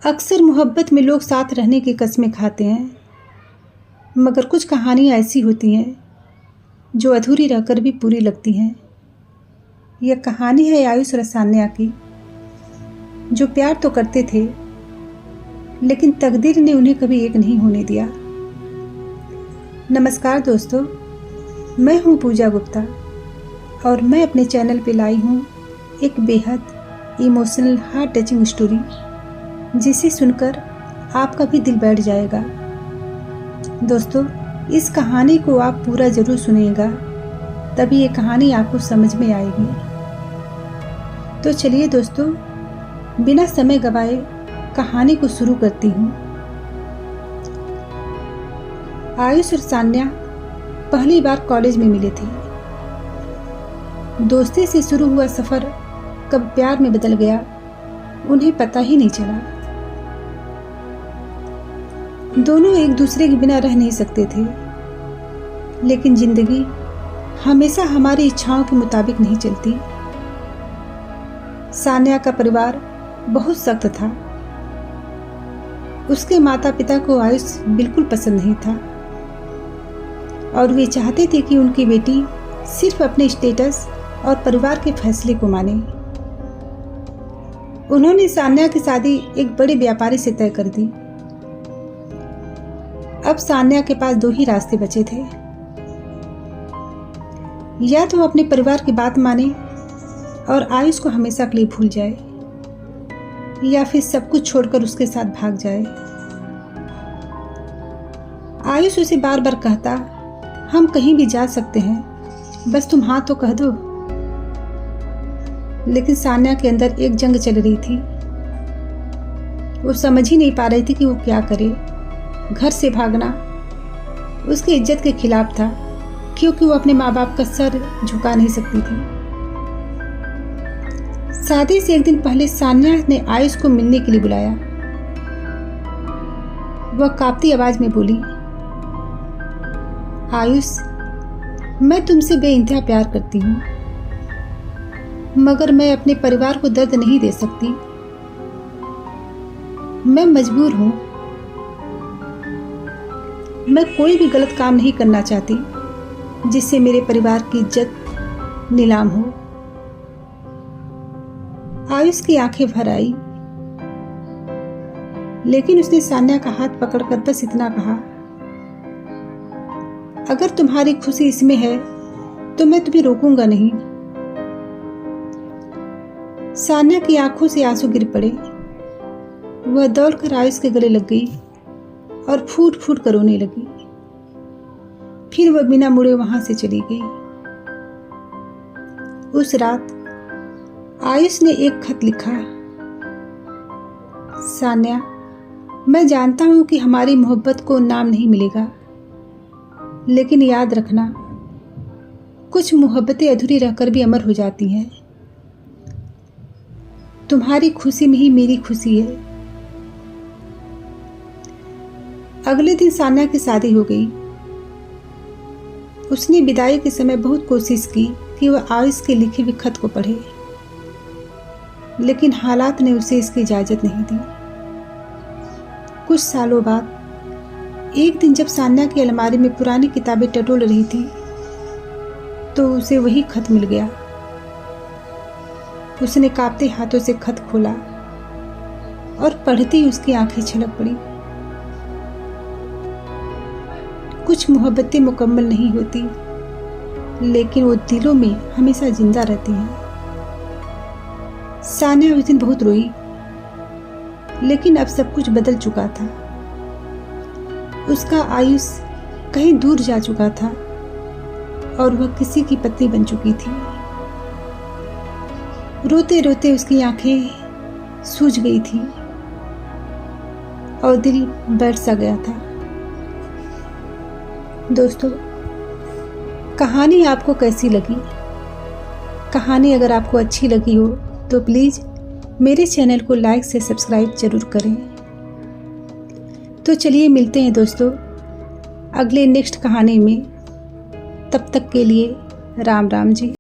अक्सर मोहब्बत में लोग साथ रहने की कस्में खाते हैं, मगर कुछ कहानियाँ ऐसी होती हैं जो अधूरी रहकर भी पूरी लगती हैं। यह कहानी है आयुष और सान्या की, जो प्यार तो करते थे लेकिन तकदीर ने उन्हें कभी एक नहीं होने दिया। नमस्कार दोस्तों, मैं हूँ पूजा गुप्ता और मैं अपने चैनल पे लाई हूँ एक बेहद इमोशनल हार्ट टचिंग स्टोरी, जिसे सुनकर आपका भी दिल बैठ जाएगा। दोस्तों, इस कहानी को आप पूरा ज़रूर सुनिएगा, तभी ये कहानी आपको समझ में आएगी। तो चलिए दोस्तों, बिना समय गवाए कहानी को शुरू करती हूँ। आयुष और सान्या पहली बार कॉलेज में मिले थे। दोस्ती से शुरू हुआ सफ़र कब प्यार में बदल गया, उन्हें पता ही नहीं चला। दोनों एक दूसरे के बिना रह नहीं सकते थे, लेकिन जिंदगी हमेशा हमारी इच्छाओं के मुताबिक नहीं चलती। सान्या का परिवार बहुत सख्त था। उसके माता पिता को आयुष बिल्कुल पसंद नहीं था और वे चाहते थे कि उनकी बेटी सिर्फ अपने स्टेटस और परिवार के फैसले को माने। उन्होंने सान्या की शादी एक बड़े व्यापारी से तय कर दी। अब सान्या के पास दो ही रास्ते बचे थे, या तो अपने परिवार की बात माने और आयुष को हमेशा के लिए भूल जाए, या फिर सब कुछ छोड़कर उसके साथ भाग जाए। आयुष उसे बार बार कहता, हम कहीं भी जा सकते हैं, बस तुम हाँ तो कह दो। लेकिन सान्या के अंदर एक जंग चल रही थी। वो समझ ही नहीं पा रही थी कि वो क्या करे। घर से भागना उसकी इज्जत के खिलाफ था, क्योंकि वो अपने माँ बाप का सर झुका नहीं सकती थी। शादी से एक दिन पहले सान्या ने आयुष को मिलने के लिए बुलाया। वह कांपती आवाज में बोली, आयुष, मैं तुमसे बेइंतहा प्यार करती हूँ, मगर मैं अपने परिवार को दर्द नहीं दे सकती। मैं मजबूर हूँ। मैं कोई भी गलत काम नहीं करना चाहती जिससे मेरे परिवार की इज्जत नीलाम हो। आयुष की आंखें भर आई, लेकिन उसने सान्या का हाथ पकड़कर बस इतना कहा, अगर तुम्हारी खुशी इसमें है तो मैं तुम्हें रोकूंगा नहीं। सान्या की आंखों से आंसू गिर पड़े। वह दौड़कर आयुष के गले लग गई और फूट फूट कर रोने लगी। फिर वह बिना मुड़े वहां से चली गई। उस रात आयुष ने एक खत लिखा, सान्या, मैं जानता हूं कि हमारी मोहब्बत को नाम नहीं मिलेगा, लेकिन याद रखना, कुछ मोहब्बतें अधूरी रहकर भी अमर हो जाती हैं। तुम्हारी खुशी में ही मेरी खुशी है। अगले दिन सान्या की शादी हो गई। उसने विदाई के समय बहुत कोशिश की कि वह आयुष के लिखे हुए खत को पढ़े, लेकिन हालात ने उसे इसकी इजाजत नहीं दी। कुछ सालों बाद एक दिन जब सान्या की अलमारी में पुरानी किताबें टटोल रही थी, तो उसे वही खत मिल गया। उसने कांपते हाथों से खत खोला और पढ़ते ही उसकी आंखें छलक पड़ी। कुछ मोहब्बतें मुकम्मल नहीं होती, लेकिन वो दिलों में हमेशा जिंदा रहती हैं। सान्या उस दिन बहुत रोई, लेकिन अब सब कुछ बदल चुका था। उसका आयुष कहीं दूर जा चुका था और वह किसी की पत्नी बन चुकी थी। रोते रोते उसकी आंखें सूज गई थी और दिल बैठ सा गया था। दोस्तों, कहानी आपको कैसी लगी? कहानी अगर आपको अच्छी लगी हो तो प्लीज़ मेरे चैनल को लाइक से सब्सक्राइब जरूर करें। तो चलिए मिलते हैं दोस्तों अगले नेक्स्ट कहानी में। तब तक के लिए राम राम जी।